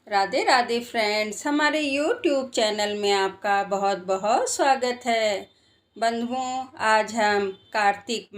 Radhe Radhe friends, हमारे YouTube channel में आपका बहुत बहुत स्वागत है। बंधुओं, आज हम कार्तिक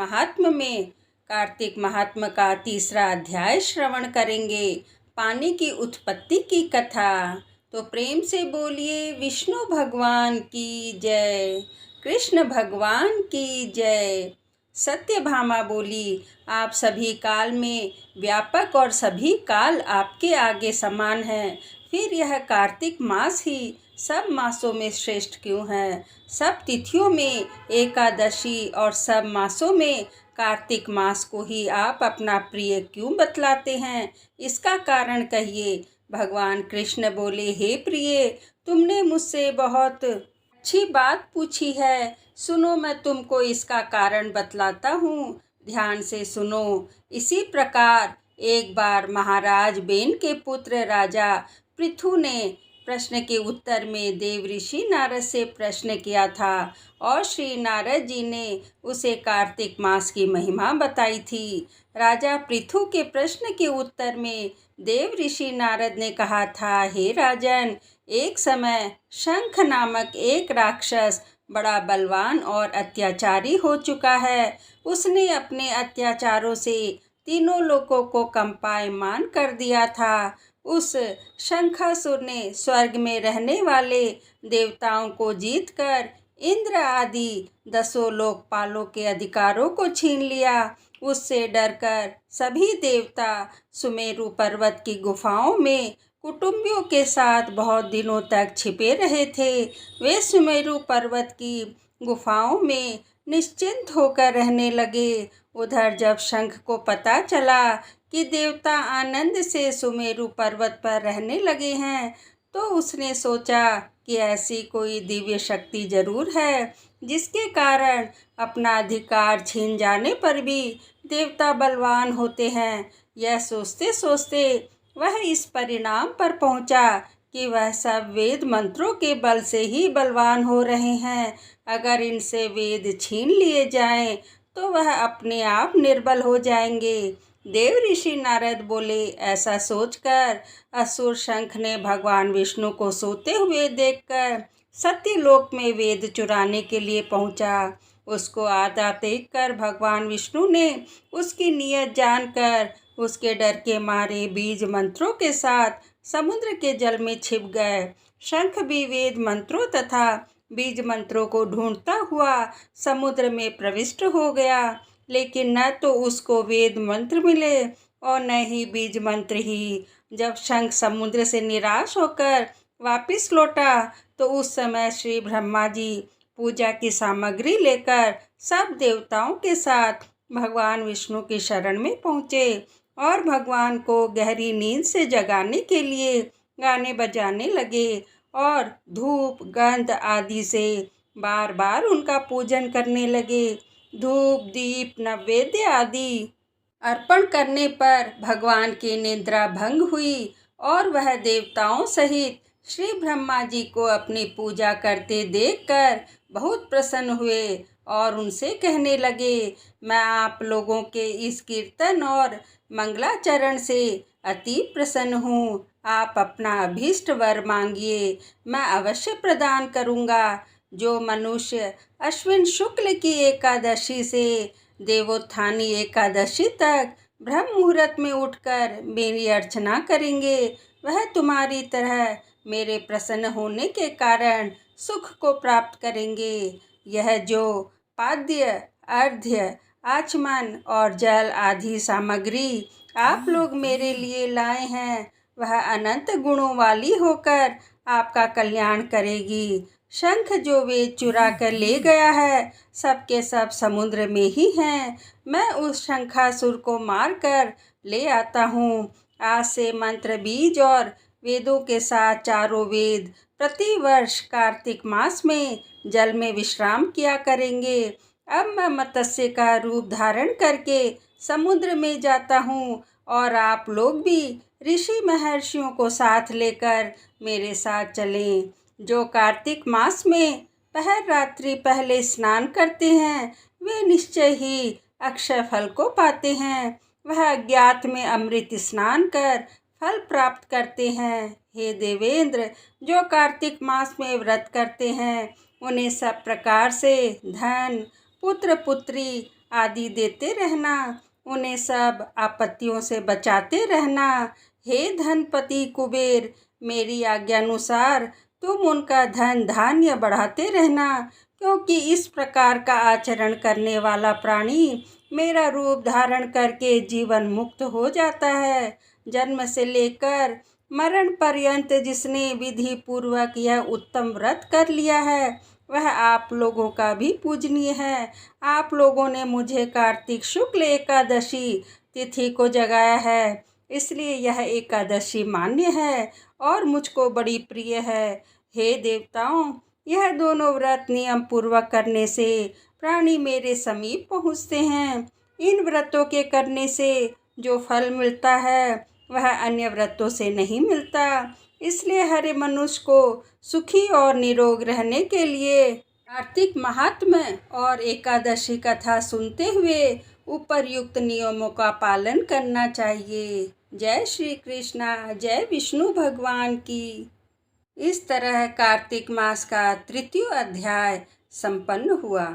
महात्म्य का तीसरा अध्याय श्रवण करेंगे, पानी की उत्पत्ति की कथा। तो प्रेम से बोलिए विष्णु भगवान की जय, कृष्ण भगवान की जय। सत्यभामा बोली, आप सभी काल में व्यापक और सभी काल आपके आगे समान हैं। फिर यह कार्तिक मास ही सब मासों में श्रेष्ठ क्यों है? सब तिथियों में एकादशी और सब मासों में कार्तिक मास को ही आप अपना प्रिय क्यों बतलाते हैं? इसका कारण कहिए। भगवान कृष्ण बोले, हे प्रिय, तुमने मुझसे बहुत अच्छी बात पूछी है। सुनो, मैं तुमको इसका कारण बतलाता हूँ, ध्यान से सुनो। इसी प्रकार एक बार महाराज बेन के पुत्र राजा पृथु ने प्रश्न के उत्तर में देव ऋषि नारद से प्रश्न किया था और श्री नारद जी ने उसे कार्तिक मास की महिमा बताई थी। राजा पृथु के प्रश्न के उत्तर में देव ऋषि नारद ने कहा था, हे राजन, एक समय शंख नामक एक राक्षस बड़ा बलवान और अत्याचारी हो चुका है। उसने अपने अत्याचारों से तीनों लोगों को कंपायमान कर दिया था। उस शंखासुर ने स्वर्ग में रहने वाले देवताओं को जीतकर इंद्र आदि 10 लोकपालों के अधिकारों को छीन लिया। उससे डरकर सभी देवता सुमेरु पर्वत की गुफाओं में कुटुंबियों के साथ बहुत दिनों तक छिपे रहे थे। वे सुमेरु पर्वत की गुफाओं में निश्चिंत होकर रहने लगे। उधर जब शंख को पता चला कि देवता आनंद से सुमेरु पर्वत पर रहने लगे हैं, तो उसने सोचा कि ऐसी कोई दिव्य शक्ति जरूर है जिसके कारण अपना अधिकार छीन जाने पर भी देवता बलवान होते हैं। यह सोचते सोचते वह इस परिणाम पर पहुंचा कि वह सब वेद मंत्रों के बल से ही बलवान हो रहे हैं। अगर इनसे वेद छीन लिए जाएं तो वह अपने आप निर्बल हो जाएंगे। देव ऋषि नारद बोले, ऐसा सोचकर असुर शंख ने भगवान विष्णु को सोते हुए देखकर सत्यलोक में वेद चुराने के लिए पहुंचा। उसको आधा देखकर भगवान विष्णु ने उसकी नीयत जानकर उसके डर के मारे बीज मंत्रों के साथ समुद्र के जल में छिप गए। शंख भी वेद मंत्रों तथा बीज मंत्रों को ढूंढता हुआ समुद्र में प्रविष्ट हो गया, लेकिन न तो उसको वेद मंत्र मिले और न ही बीज मंत्र ही। जब शंख समुद्र से निराश होकर वापस लौटा तो उस समय श्री ब्रह्मा जी पूजा की सामग्री लेकर सब देवताओं के साथ भगवान विष्णु की शरण में पहुँचे और भगवान को गहरी नींद से जगाने के लिए गाने बजाने लगे और धूप गंध आदि से बार बार उनका पूजन करने लगे। धूप दीप नैवेद्य आदि अर्पण करने पर भगवान की निद्रा भंग हुई और वह देवताओं सहित श्री ब्रह्मा जी को अपनी पूजा करते देखकर बहुत प्रसन्न हुए और उनसे कहने लगे, मैं आप लोगों के इस कीर्तन और मंगलाचरण से अति प्रसन्न हूँ। आप अपना अभीष्ट वर मांगिए, मैं अवश्य प्रदान करूँगा। जो मनुष्य अश्विन शुक्ल की एकादशी से देवोत्थानी एकादशी तक ब्रह्म मुहूर्त में उठकर मेरी अर्चना करेंगे, वह तुम्हारी तरह मेरे प्रसन्न होने के कारण सुख को प्राप्त करेंगे। यह जो पाद्य अर्घ्य आचमन और जल आदि सामग्री आप लोग मेरे लिए लाए हैं, वह अनंत गुणों वाली होकर आपका कल्याण करेगी। शंख जो वेद चुरा कर ले गया है, सबके सब समुद्र में ही हैं। मैं उस शंखासुर को मारकर ले आता हूँ। आज से मंत्र बीज और वेदों के साथ चारों वेद प्रतिवर्ष कार्तिक मास में जल में विश्राम किया करेंगे। अब मैं मत्स्य का रूप धारण करके समुद्र में जाता हूँ और आप लोग भी ऋषि महर्षियों को साथ लेकर मेरे साथ चलें। जो कार्तिक मास में पहर रात्रि पहले स्नान करते हैं, वे निश्चय ही अक्षय फल को पाते हैं। वह अज्ञात में अमृत स्नान कर फल प्राप्त करते हैं। हे देवेंद्र, जो कार्तिक मास में व्रत करते हैं उन्हें सब प्रकार से धन, पुत्र पुत्री आदि देते रहना, उन्हें सब आपत्तियों से बचाते रहना। हे धनपति कुबेर, मेरी आज्ञानुसार तुम उनका धन धान्य बढ़ाते रहना, क्योंकि इस प्रकार का आचरण करने वाला प्राणी मेरा रूप धारण करके जीवन मुक्त हो जाता है। जन्म से लेकर मरण पर्यंत जिसने विधि पूर्वक यह उत्तम व्रत कर लिया है वह आप लोगों का भी पूजनीय है। आप लोगों ने मुझे कार्तिक शुक्ल एकादशी तिथि को जगाया है, इसलिए यह एकादशी मान्य है और मुझको बड़ी प्रिय है। हे देवताओं, यह दोनों व्रत नियम पूर्वक करने से प्राणी मेरे समीप पहुँचते हैं। इन व्रतों के करने से जो फल मिलता है वह अन्य व्रतों से नहीं मिलता। इसलिए हर मनुष्य को सुखी और निरोग रहने के लिए कार्तिक महात्म्य और एकादशी कथा सुनते हुए उपर्युक्त नियमों का पालन करना चाहिए। जय श्री कृष्णा, जय विष्णु भगवान की। इस तरह कार्तिक मास का तृतीय अध्याय संपन्न हुआ।